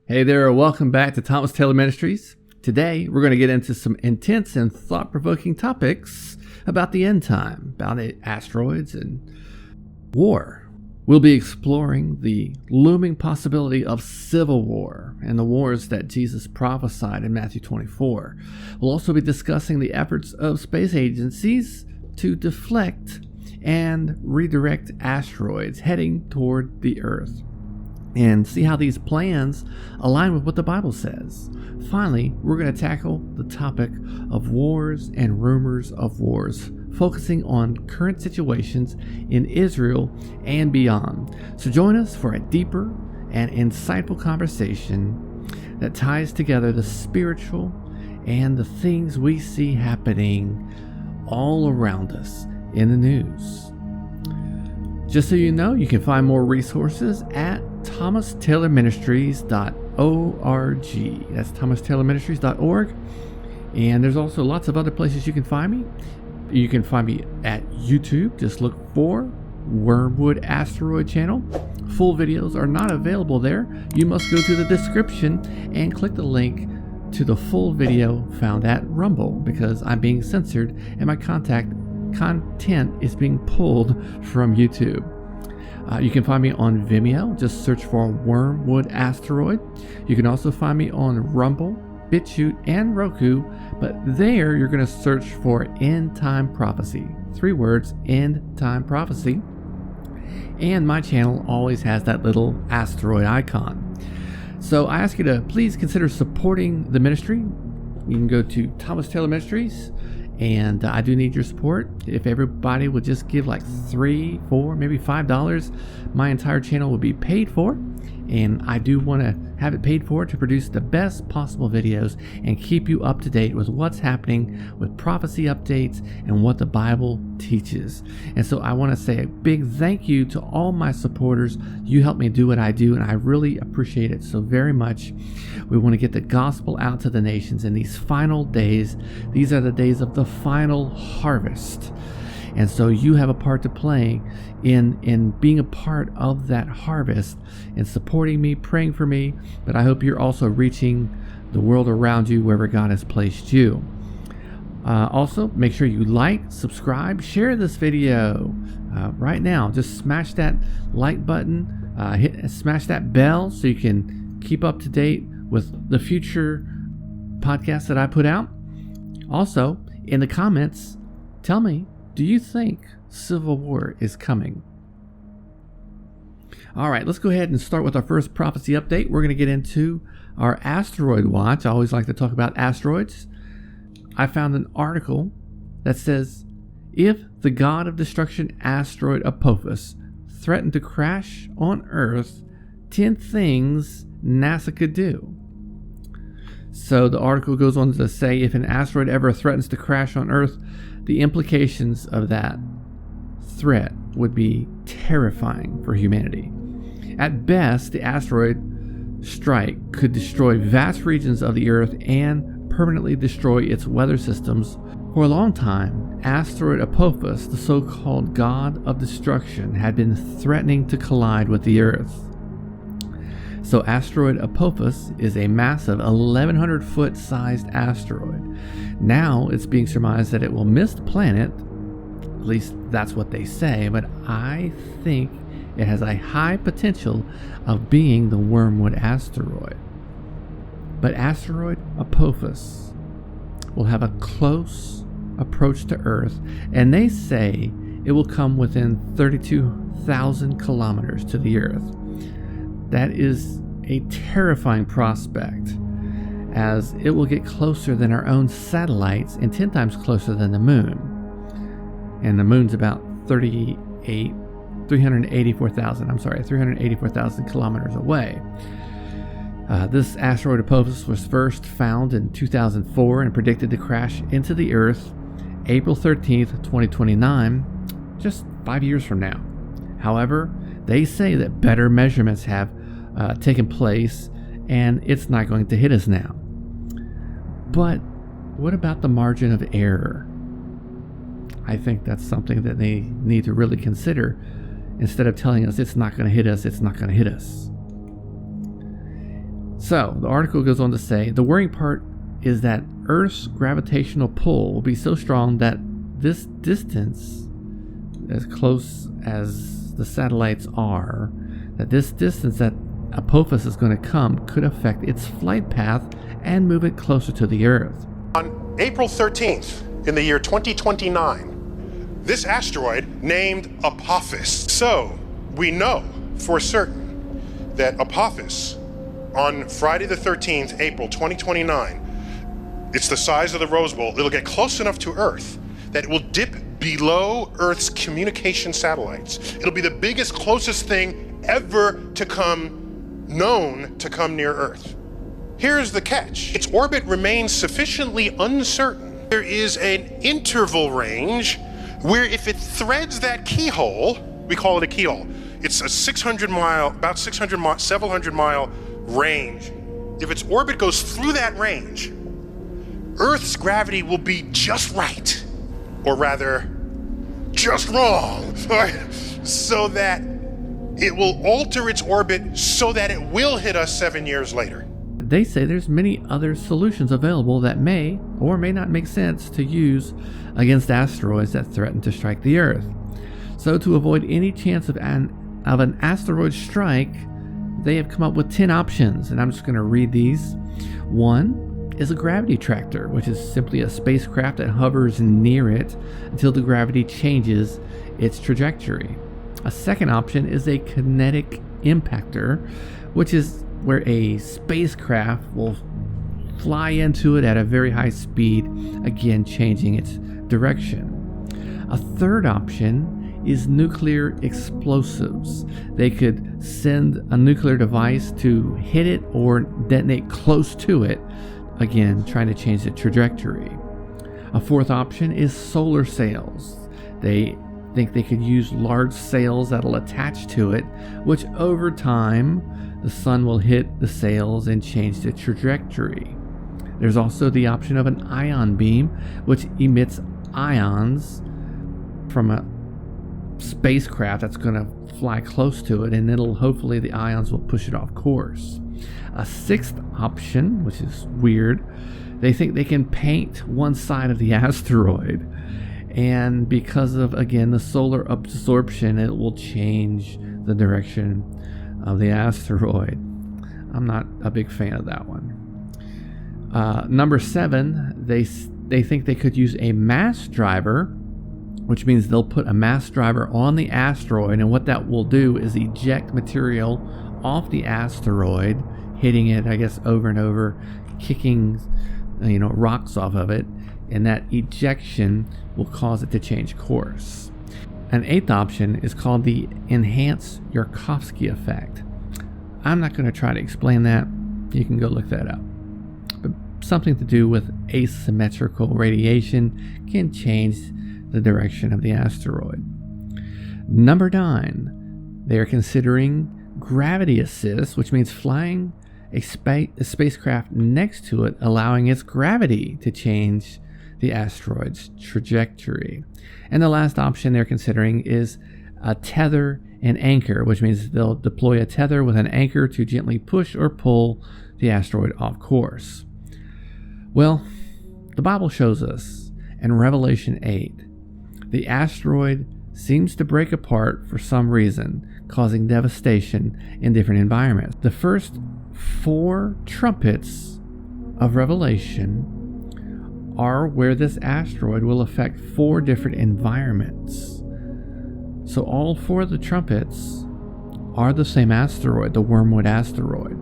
Hey there, welcome back to Thomas Taylor Ministries. Today, we're going to get into some intense and thought-provoking topics about the end time, about asteroids and war. We'll be exploring the looming possibility of civil war and the wars that Jesus prophesied in Matthew 24. We'll also be discussing the efforts of space agencies to deflect and redirect asteroids heading toward the Earth, and see how these plans align with what the Bible says. Finally, we're going to tackle the topic of wars and rumors of wars, focusing on current situations in Israel and beyond. So join us for a deeper and insightful conversation that ties together the spiritual and the things we see happening all around us in the news. Just so you know, you can find more resources at thomastaylorministries.org. That's thomastaylorministries.org. And there's also lots of other places you can find me. You can find me at YouTube. Just look for Wormwood Asteroid channel. Full videos are not available there. You must go to the description and click the link to the full video found at Rumble, because I'm being censored and my content is being pulled from YouTube. You can find me on Vimeo. Just search for Wormwood Asteroid. You can also find me on Rumble, BitChute, and Roku, but there you're going to search for End Time Prophecy. 3 words, End Time Prophecy. And my channel always has that little asteroid icon. So I ask you to please consider supporting the ministry. You can go to Thomas Taylor Ministries, and I do need your support. If everybody would just give like $3, $4, maybe $5, my entire channel would be paid for. And I do want to have it paid for to produce the best possible videos and keep you up to date with what's happening with prophecy updates and what the Bible teaches. And so I want to say a big thank you to all my supporters. You help me do what I do, and I really appreciate it so very much. We want to get the gospel out to the nations in these final days. These are the days of the final harvest. And so you have a part to play in being a part of that harvest and supporting me, praying for me. But I hope you're also reaching the world around you wherever God has placed you. Also, make sure you like, subscribe, share this video right now. Just smash that like button, smash that bell so you can keep up to date with the future podcasts that I put out. Also, in the comments, tell me, do you think civil war is coming? All right, let's go ahead and start with our first prophecy update. We're going to get into our asteroid watch. I always like to talk about asteroids. I found an article that says, if the god of destruction asteroid Apophis threatened to crash on Earth, 10 things NASA could do. So the article goes on to say, if an asteroid ever threatens to crash on Earth, the implications of that threat would be terrifying for humanity. At best, the asteroid strike could destroy vast regions of the Earth and permanently destroy its weather systems. For a long time, asteroid Apophis, the so-called god of destruction, had been threatening to collide with the Earth. So asteroid Apophis is a massive 1,100-foot sized asteroid. Now it's being surmised that it will miss the planet. At least that's what they say, but I think it has a high potential of being the Wormwood asteroid. But asteroid Apophis will have a close approach to Earth, and they say it will come within 32,000 kilometers to the Earth. That is a terrifying prospect, as it will get closer than our own satellites and 10 times closer than the moon. And the moon's about 384,000 kilometers away. This asteroid Apophis was first found in 2004 and predicted to crash into the Earth April 13th, 2029, just 5 years from now. However, they say that better measurements have taken place and it's not going to hit us now. But what about the margin of error? I think that's something that they need to really consider. Instead of telling us it's not going to hit us, it's not going to hit us. So the article goes on to say, the worrying part is that Earth's gravitational pull will be so strong that this distance, as close as the satellites are, that this distance that Apophis is going to come could affect its flight path and move it closer to the Earth. On April 13th, in the year 2029, this asteroid named Apophis. So we know for certain that Apophis, on Friday the 13th, April 2029, it's the size of the Rose Bowl. It'll get close enough to Earth that it will dip below Earth's communication satellites. It'll be the biggest, closest thing ever to come known to come near Earth. Here's the catch. Its orbit remains sufficiently uncertain. There is an interval range where if it threads that keyhole, we call it a keyhole. It's a 600 mile, about 600 mile, several hundred mile range. If its orbit goes through that range, Earth's gravity will be just right, or rather, just wrong, so that it will alter its orbit so that it will hit us 7 years later. They say there's many other solutions available that may or may not make sense to use against asteroids that threaten to strike the Earth. So to avoid any chance of an asteroid strike, they have come up with 10 options, and I'm just going to read these. 1 is a gravity tractor, which is simply a spacecraft that hovers near it until the gravity changes its trajectory. A second option is a kinetic impactor, which is where a spacecraft will fly into it at a very high speed, again changing its direction. A third option is nuclear explosives. They could send a nuclear device to hit it or detonate close to it, again trying to change the trajectory. A fourth option is solar sails. They think they could use large sails that'll attach to it, which over time the sun will hit the sails and change the trajectory. There's also the option of an ion beam, which emits ions from a spacecraft that's going to fly close to it, and hopefully the ions will push it off course. A sixth option, which is weird, they think they can paint one side of the asteroid, and because of, again, the solar absorption, it will change the direction of the asteroid. I'm not a big fan of that one. Number 7, they think they could use a mass driver, which means they'll put a mass driver on the asteroid, and what that will do is eject material off the asteroid, hitting it, I guess, over and over, kicking, rocks off of it, and that ejection will cause it to change course. An 8th option is called the enhanced Yarkovsky effect. I'm not going to try to explain that. You can go look that up. But something to do with asymmetrical radiation can change the direction of the asteroid. Number 9, they are considering gravity assist, which means flying a spacecraft next to it, allowing its gravity to change the asteroid's trajectory. And the last option they're considering is a tether and anchor, which means they'll deploy a tether with an anchor to gently push or pull the asteroid off course. Well, the Bible shows us in Revelation 8, the asteroid seems to break apart for some reason, causing devastation in different environments. The first 4 trumpets of Revelation are where this asteroid will affect 4 different environments. So all 4 of the trumpets are the same asteroid, the Wormwood asteroid.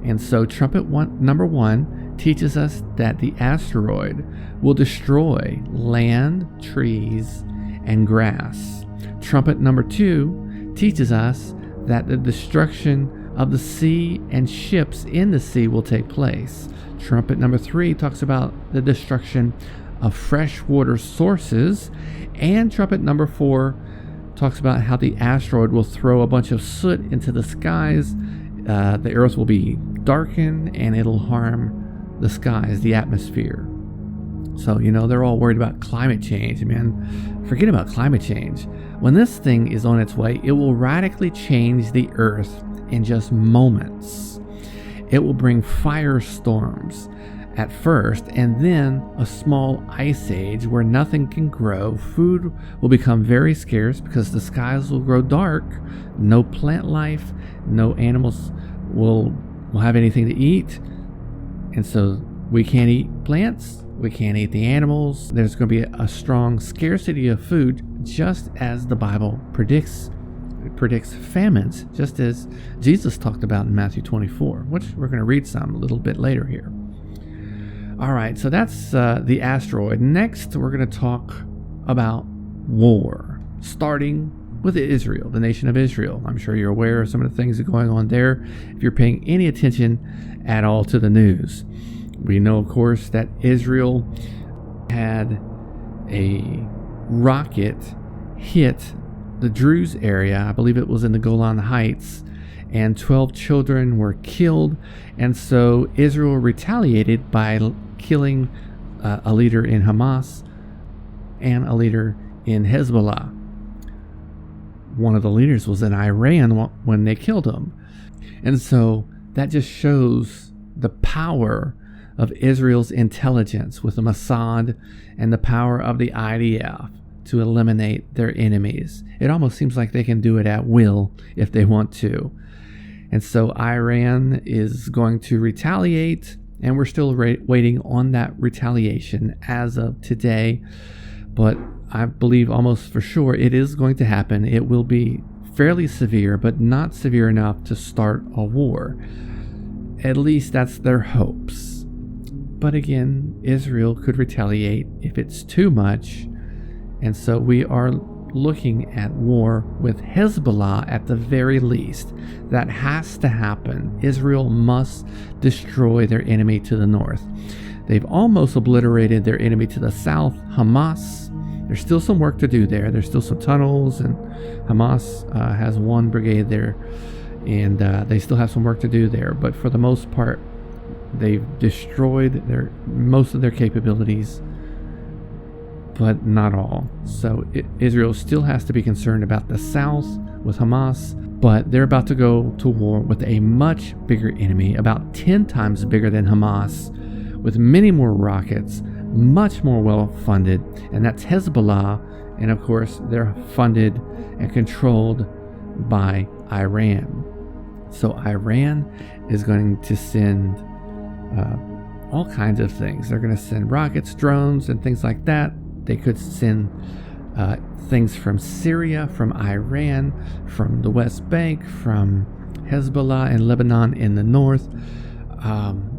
And so number 1 teaches us that the asteroid will destroy land, trees, and grass. Trumpet number 2 teaches us that the destruction of the sea and ships in the sea will take place. Trumpet number 3 talks about the destruction of freshwater sources, and trumpet number 4 talks about how the asteroid will throw a bunch of soot into the skies. The earth will be darkened, and it'll harm the skies, the atmosphere. So, they're all worried about climate change. Man, forget about climate change. When this thing is on its way, it will radically change the earth in just moments. It will bring firestorms at first, and then a small ice age where nothing can grow. Food will become very scarce because the skies will grow dark. No plant life, no animals will have anything to eat. And so we can't eat plants, we can't eat the animals. There's going to be a strong scarcity of food, just as the Bible predicts famines, just as Jesus talked about in Matthew 24, which we're going to read some a little bit later here. All right, so that's the asteroid. Next, we're going to talk about war, starting with Israel, the nation of Israel. I'm sure you're aware of some of the things that are going on there if you're paying any attention at all to the news. We know, of course, that Israel had a rocket hit the Druze area. I believe it was in the Golan Heights, and 12 children were killed. And so Israel retaliated by killing a leader in Hamas and a leader in Hezbollah. One of the leaders was in Iran when they killed him. And so that just shows the power of Israel's intelligence with the Mossad and the power of the IDF to eliminate their enemies. It almost seems like they can do it at will if they want to. And so Iran is going to retaliate, and we're still waiting on that retaliation as of today. But I believe almost for sure it is going to happen. It will be fairly severe, but not severe enough to start a war. At least that's their hopes. But again, Israel could retaliate if it's too much. And so we are looking at war with Hezbollah at the very least. That has to happen. Israel must destroy their enemy to the north. They've almost obliterated their enemy to the south, Hamas. There's still some work to do there. There's still some tunnels, and Hamas has one brigade there, and they still have some work to do there. But for the most part, they've destroyed most of their capabilities, but not all. So Israel still has to be concerned about the south with Hamas, but they're about to go to war with a much bigger enemy, about 10 times bigger than Hamas, with many more rockets, much more well-funded, and that's Hezbollah. And of course, they're funded and controlled by Iran. So Iran is going to send all kinds of things. They're going to send rockets, drones, and things like that. They could send things from Syria, from Iran, from the West Bank, from Hezbollah and Lebanon in the north.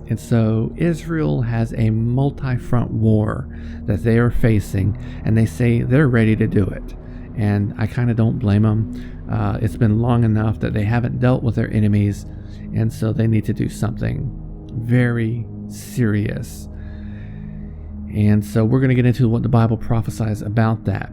And so Israel has a multi-front war that they are facing, and they say they're ready to do it. And I kind of don't blame them. It's been long enough that they haven't dealt with their enemies, and so they need to do something very serious. And so we're going to get into what the Bible prophesies about that.